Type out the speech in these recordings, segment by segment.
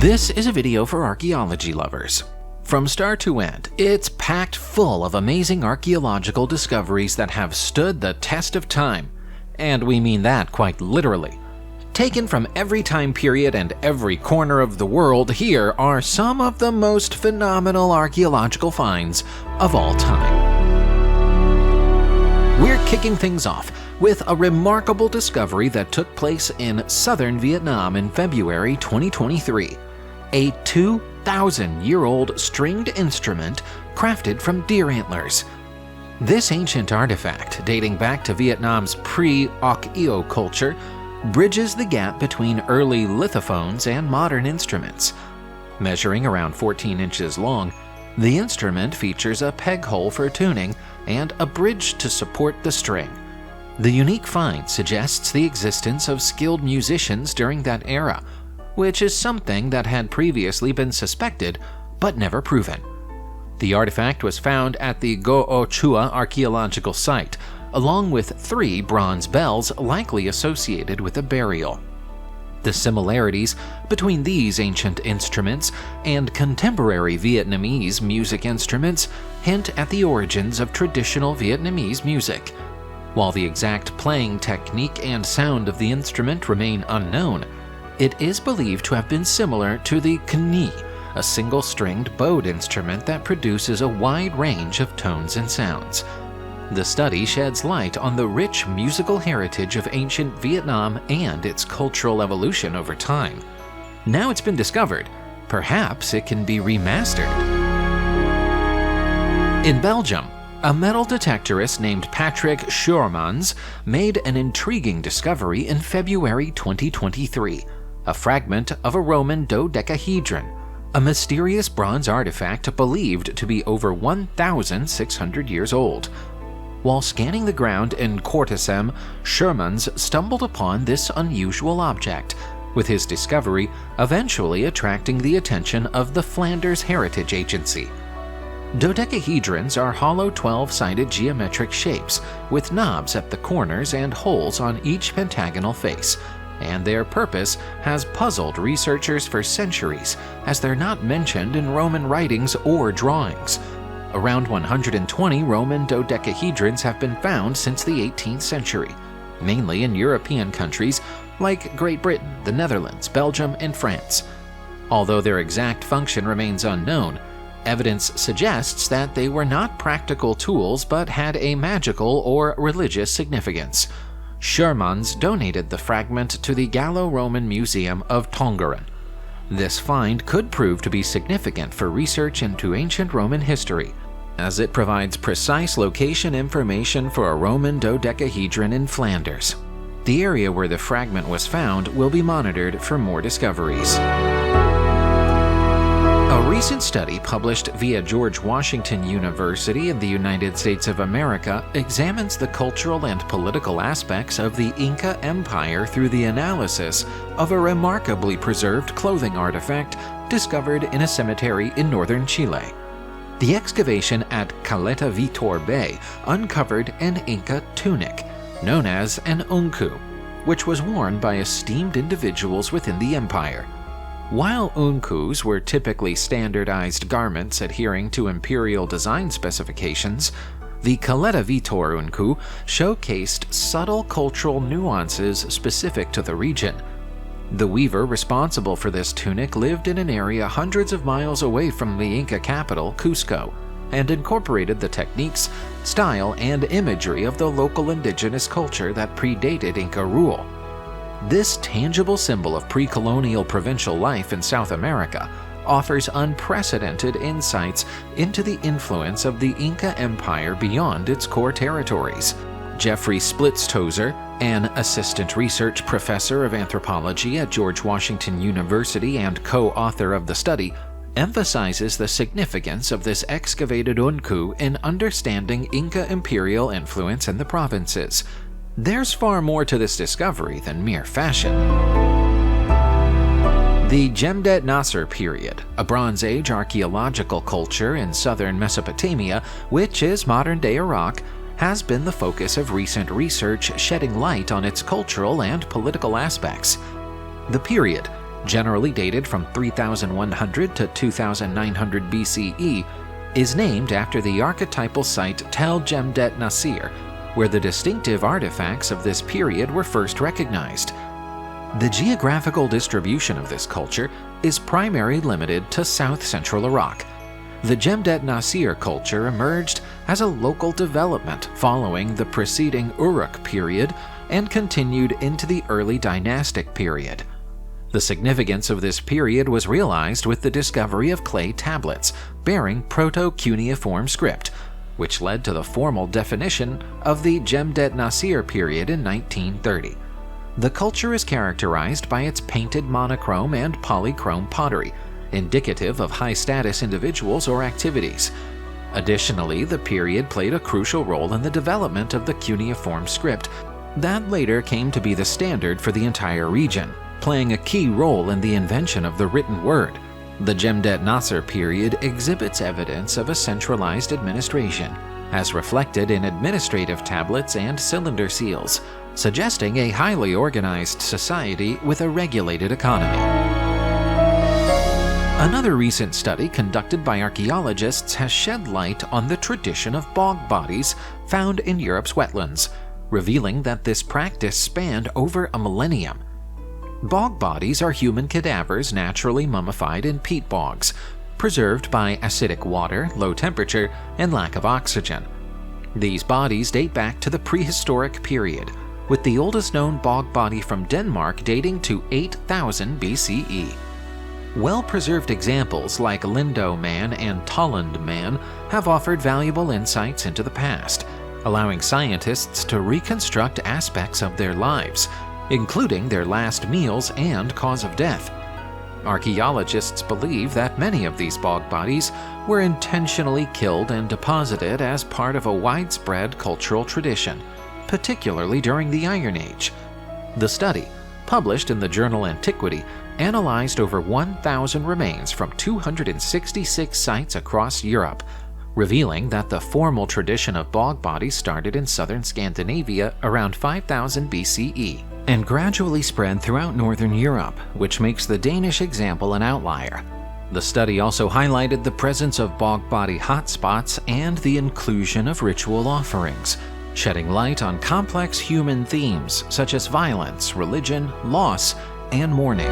This is a video for archaeology lovers. From start to end, it's packed full of amazing archaeological discoveries that have stood the test of time. And we mean that quite literally. Taken from every time period and every corner of the world, here are some of the most phenomenal archaeological finds of all time. We're kicking things off with a remarkable discovery that took place in southern Vietnam in February 2023. A 2,000-year-old stringed instrument crafted from deer antlers. This ancient artifact, dating back to Vietnam's pre-Archaeological culture, bridges the gap between early lithophones and modern instruments. Measuring around 14 inches long, the instrument features a peg hole for tuning and a bridge to support the string. The unique find suggests the existence of skilled musicians during that era, which is something that had previously been suspected but never proven. The artifact was found at the Go O Chua archaeological site, along with 3 bronze bells likely associated with a burial. The similarities between these ancient instruments and contemporary Vietnamese music instruments hint at the origins of traditional Vietnamese music. While the exact playing technique and sound of the instrument remain unknown, it is believed to have been similar to the kni, a single-stringed bowed instrument that produces a wide range of tones and sounds. The study sheds light on the rich musical heritage of ancient Vietnam and its cultural evolution over time. Now it's been discovered, perhaps it can be remastered. In Belgium, a metal detectorist named Patrick Schoormans made an intriguing discovery in February 2023. A fragment of a Roman dodecahedron, a mysterious bronze artifact believed to be over 1,600 years old. While scanning the ground in Kortesem, Schoormans stumbled upon this unusual object, with his discovery eventually attracting the attention of the Flanders Heritage Agency. Dodecahedrons are hollow 12-sided geometric shapes with knobs at the corners and holes on each pentagonal face, and their purpose has puzzled researchers for centuries, as they're not mentioned in Roman writings or drawings. Around 120 Roman dodecahedrons have been found since the 18th century, mainly in European countries like Great Britain, the Netherlands, Belgium, and France. Although their exact function remains unknown, evidence suggests that they were not practical tools but had a magical or religious significance. Schoormans donated the fragment to the Gallo-Roman Museum of Tongeren. This find could prove to be significant for research into ancient Roman history, as it provides precise location information for a Roman dodecahedron in Flanders. The area where the fragment was found will be monitored for more discoveries. A recent study published via George Washington University in the United States of America examines the cultural and political aspects of the Inca Empire through the analysis of a remarkably preserved clothing artifact discovered in a cemetery in northern Chile. The excavation at Caleta Vitor Bay uncovered an Inca tunic, known as an unku, which was worn by esteemed individuals within the empire. While unkus were typically standardized garments adhering to imperial design specifications, the Caleta Vitor unku showcased subtle cultural nuances specific to the region. The weaver responsible for this tunic lived in an area hundreds of miles away from the Inca capital, Cusco, and incorporated the techniques, style, and imagery of the local indigenous culture that predated Inca rule. This tangible symbol of pre-colonial provincial life in South America offers unprecedented insights into the influence of the Inca Empire beyond its core territories. Jeffrey Splitztozer, an assistant research professor of anthropology at George Washington University and co-author of the study, emphasizes the significance of this excavated unku in understanding Inca imperial influence in the provinces. There's far more to this discovery than mere fashion. The Jemdet Nasr period, a Bronze Age archaeological culture in southern Mesopotamia, which is modern-day Iraq, has been the focus of recent research shedding light on its cultural and political aspects. The period, generally dated from 3100 to 2900 BCE, is named after the archetypal site Tel Jemdet Nasir, where the distinctive artifacts of this period were first recognized. The geographical distribution of this culture is primarily limited to south-central Iraq. The Jemdet Nasir culture emerged as a local development following the preceding Uruk period and continued into the early dynastic period. The significance of this period was realized with the discovery of clay tablets bearing Proto-Cuneiform script, which led to the formal definition of the Jemdet Nasir period in 1930. The culture is characterized by its painted monochrome and polychrome pottery, indicative of high-status individuals or activities. Additionally, the period played a crucial role in the development of the cuneiform script that later came to be the standard for the entire region, playing a key role in the invention of the written word. The Jemdet Nasir period exhibits evidence of a centralized administration, as reflected in administrative tablets and cylinder seals, suggesting a highly organized society with a regulated economy. Another recent study conducted by archaeologists has shed light on the tradition of bog bodies found in Europe's wetlands, revealing that this practice spanned over a millennium. Bog bodies are human cadavers naturally mummified in peat bogs, preserved by acidic water, low temperature, and lack of oxygen. These bodies date back to the prehistoric period, with the oldest known bog body from Denmark dating to 8000 BCE. Well-preserved examples like Lindo Man and Tolland Man have offered valuable insights into the past, allowing scientists to reconstruct aspects of their lives, including their last meals and cause of death. Archaeologists believe that many of these bog bodies were intentionally killed and deposited as part of a widespread cultural tradition, particularly during the Iron Age. The study, published in the journal Antiquity, analyzed over 1,000 remains from 266 sites across Europe, revealing that the formal tradition of bog bodies started in southern Scandinavia around 5000 BCE and gradually spread throughout northern Europe, which makes the Danish example an outlier. The study also highlighted the presence of bog body hotspots and the inclusion of ritual offerings, shedding light on complex human themes such as violence, religion, loss, and mourning.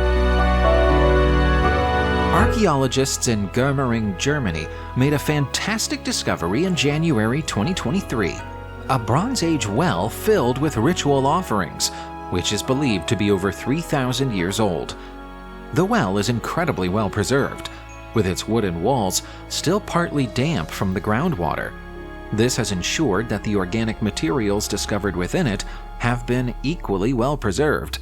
Archaeologists in Germering, Germany made a fantastic discovery in January 2023, a Bronze Age well filled with ritual offerings, which is believed to be over 3,000 years old. The well is incredibly well preserved, with its wooden walls still partly damp from the groundwater. This has ensured that the organic materials discovered within it have been equally well preserved,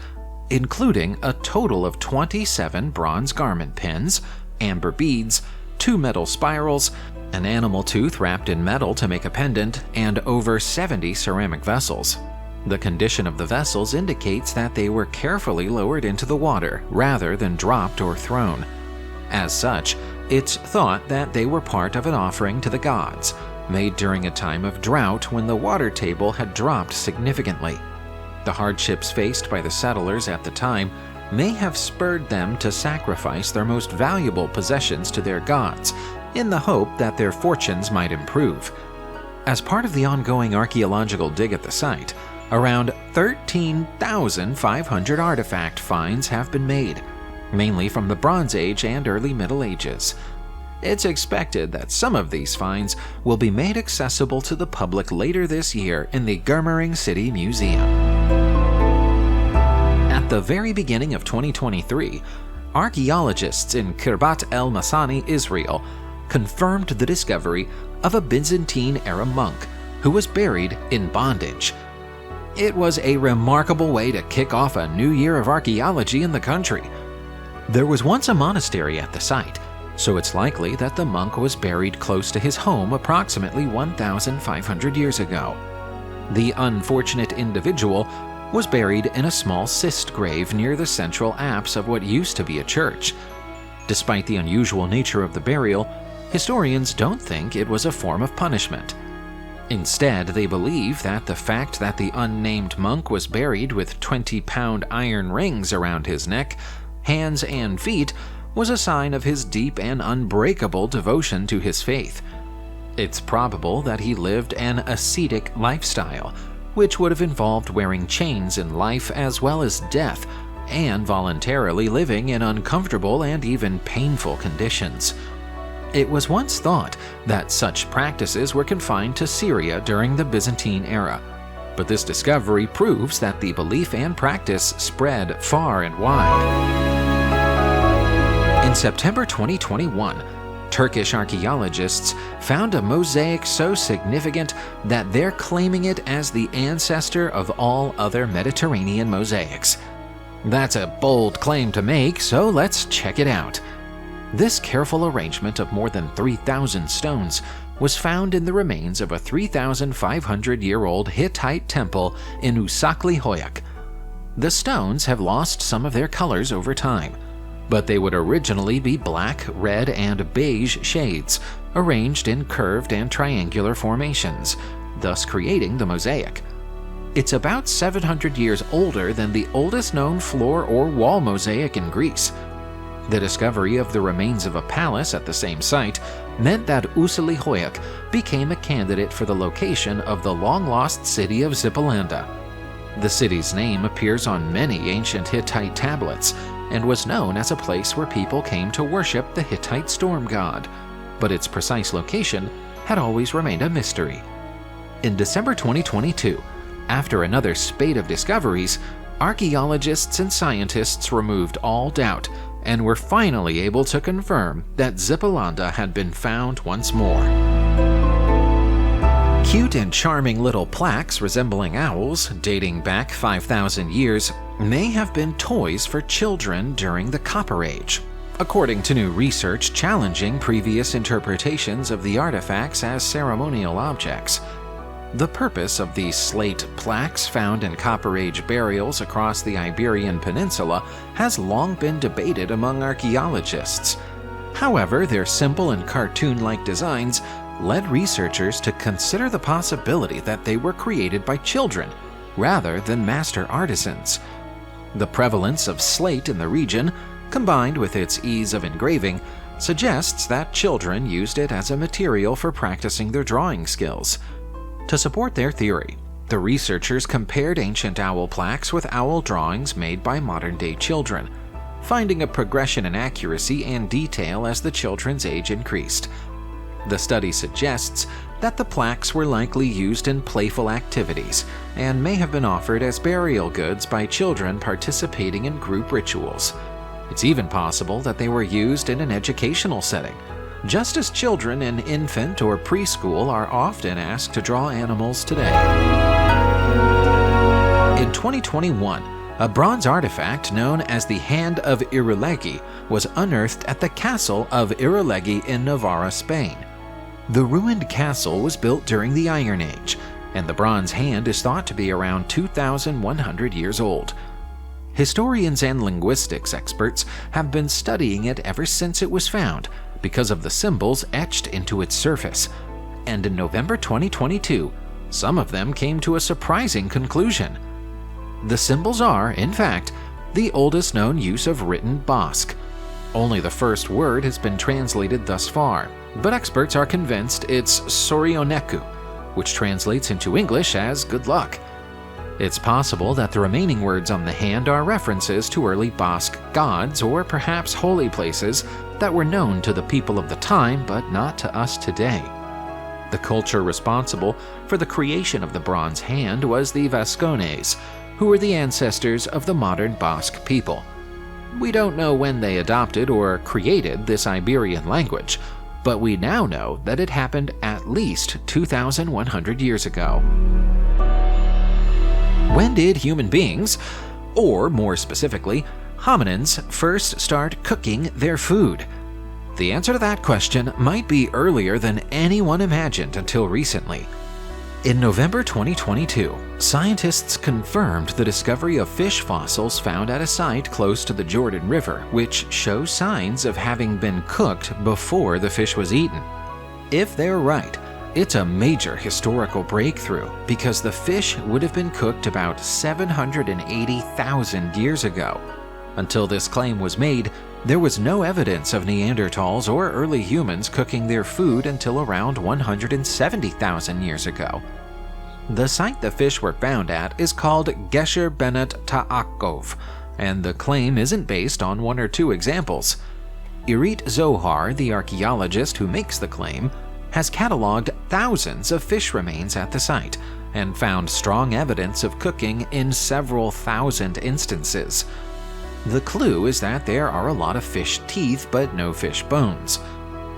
including a total of 27 bronze garment pins, amber beads, 2 metal spirals, an animal tooth wrapped in metal to make a pendant, and over 70 ceramic vessels. The condition of the vessels indicates that they were carefully lowered into the water rather than dropped or thrown. As such, it's thought that they were part of an offering to the gods, made during a time of drought when the water table had dropped significantly. The hardships faced by the settlers at the time may have spurred them to sacrifice their most valuable possessions to their gods, in the hope that their fortunes might improve. As part of the ongoing archaeological dig at the site, around 13,500 artifact finds have been made, mainly from the Bronze Age and early Middle Ages. It's expected that some of these finds will be made accessible to the public later this year in the Germering City Museum. At the very beginning of 2023, archaeologists in Khirbat el-Masani, Israel, confirmed the discovery of a Byzantine-era monk who was buried in bondage. It was a remarkable way to kick off a new year of archaeology in the country. There was once a monastery at the site, so it's likely that the monk was buried close to his home approximately 1,500 years ago. The unfortunate individual was buried in a small cist grave near the central apse of what used to be a church. Despite the unusual nature of the burial, historians don't think it was a form of punishment. Instead, they believe that the fact that the unnamed monk was buried with 20-pound iron rings around his neck hands and feet was a sign of his deep and unbreakable devotion to his faith. It's probable that he lived an ascetic lifestyle, which would have involved wearing chains in life as well as death, and voluntarily living in uncomfortable and even painful conditions. It was once thought that such practices were confined to Syria during the Byzantine era, but this discovery proves that the belief and practice spread far and wide. In September 2021, Turkish archaeologists found a mosaic so significant that they're claiming it as the ancestor of all other Mediterranean mosaics. That's a bold claim to make, so let's check it out. This careful arrangement of more than 3,000 stones was found in the remains of a 3,500-year-old Hittite temple in Usakli Hoyak. The stones have lost some of their colors over time, but they would originally be black, red, and beige shades, arranged in curved and triangular formations, thus creating the mosaic. It's about 700 years older than the oldest known floor or wall mosaic in Greece. The discovery of the remains of a palace at the same site meant that Usakli Hoyak became a candidate for the location of the long-lost city of Zipalanda. The city's name appears on many ancient Hittite tablets, and was known as a place where people came to worship the Hittite storm god, but its precise location had always remained a mystery. In December 2022, after another spate of discoveries, archaeologists and scientists removed all doubt and were finally able to confirm that Zipalanda had been found once more. Cute and charming little plaques resembling owls, dating back 5,000 years, may have been toys for children during the Copper Age, according to new research challenging previous interpretations of the artifacts as ceremonial objects. The purpose of these slate plaques found in Copper Age burials across the Iberian Peninsula has long been debated among archaeologists. However, their simple and cartoon-like designs led researchers to consider the possibility that they were created by children rather than master artisans. The prevalence of slate in the region, combined with its ease of engraving, suggests that children used it as a material for practicing their drawing skills. To support their theory, the researchers compared ancient owl plaques with owl drawings made by modern-day children, finding a progression in accuracy and detail as the children's age increased. The study suggests that the plaques were likely used in playful activities and may have been offered as burial goods by children participating in group rituals. It's even possible that they were used in an educational setting, just as children in infant or preschool are often asked to draw animals today. In 2021, a bronze artifact known as the Hand of Irulegui was unearthed at the castle of Irulegui in Navarra, Spain. The ruined castle was built during the Iron Age, and the bronze hand is thought to be around 2,100 years old. Historians and linguistics experts have been studying it ever since it was found because of the symbols etched into its surface, and in November 2022, some of them came to a surprising conclusion. The symbols are, in fact, the oldest known use of written Basque. Only the first word has been translated thus far, but experts are convinced it's Sorioneku, which translates into English as good luck. It's possible that the remaining words on the hand are references to early Basque gods or perhaps holy places that were known to the people of the time but not to us today. The culture responsible for the creation of the bronze hand was the Vascones, who were the ancestors of the modern Basque people. We don't know when they adopted or created this Iberian language, but we now know that it happened at least 2,100 years ago. When did human beings, or more specifically, hominins, first start cooking their food? The answer to that question might be earlier than anyone imagined until recently. In November 2022, scientists confirmed the discovery of fish fossils found at a site close to the Jordan River, which show signs of having been cooked before the fish was eaten. If they're right, it's a major historical breakthrough because the fish would have been cooked about 780,000 years ago. Until this claim was made, there was no evidence of Neanderthals or early humans cooking their food until around 170,000 years ago. The site the fish were found at is called Gesher Benet Ta'akov, and the claim isn't based on one or two examples. Irit Zohar, the archaeologist who makes the claim, has cataloged thousands of fish remains at the site and found strong evidence of cooking in several thousand instances. The clue is that there are a lot of fish teeth but no fish bones.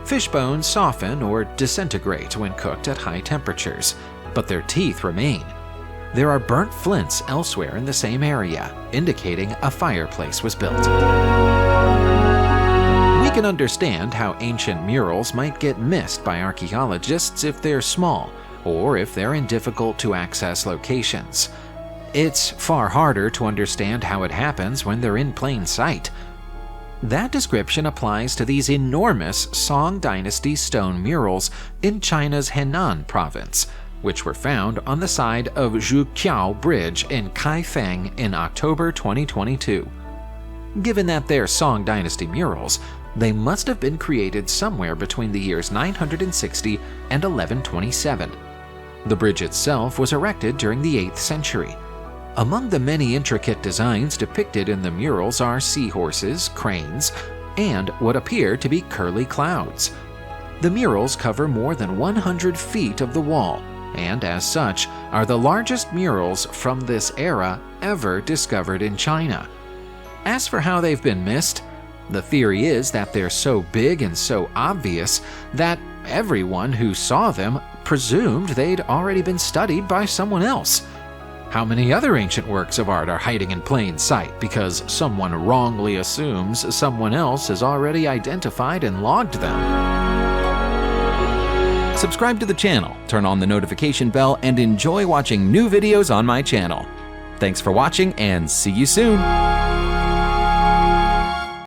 Fish bones soften or disintegrate when cooked at high temperatures, but their teeth remain. There are burnt flints elsewhere in the same area, indicating a fireplace was built. We can understand how ancient murals might get missed by archaeologists if they're small, or if they're in difficult-to-access locations. It's far harder to understand how it happens when they're in plain sight. That description applies to these enormous Song Dynasty stone murals in China's Henan province, which were found on the side of Zhuqiao Bridge in Kaifeng in October 2022. Given that they're Song Dynasty murals, they must have been created somewhere between the years 960 and 1127. The bridge itself was erected during the 8th century. Among the many intricate designs depicted in the murals are seahorses, cranes, and what appear to be curly clouds. The murals cover more than 100 feet of the wall, and as such are the largest murals from this era ever discovered in China. As for how they've been missed, the theory is that they're so big and so obvious that everyone who saw them presumed they'd already been studied by someone else. How many other ancient works of art are hiding in plain sight because someone wrongly assumes someone else has already identified and logged them? Subscribe to the channel, turn on the notification bell, and enjoy watching new videos on my channel. Thanks for watching, and see you soon!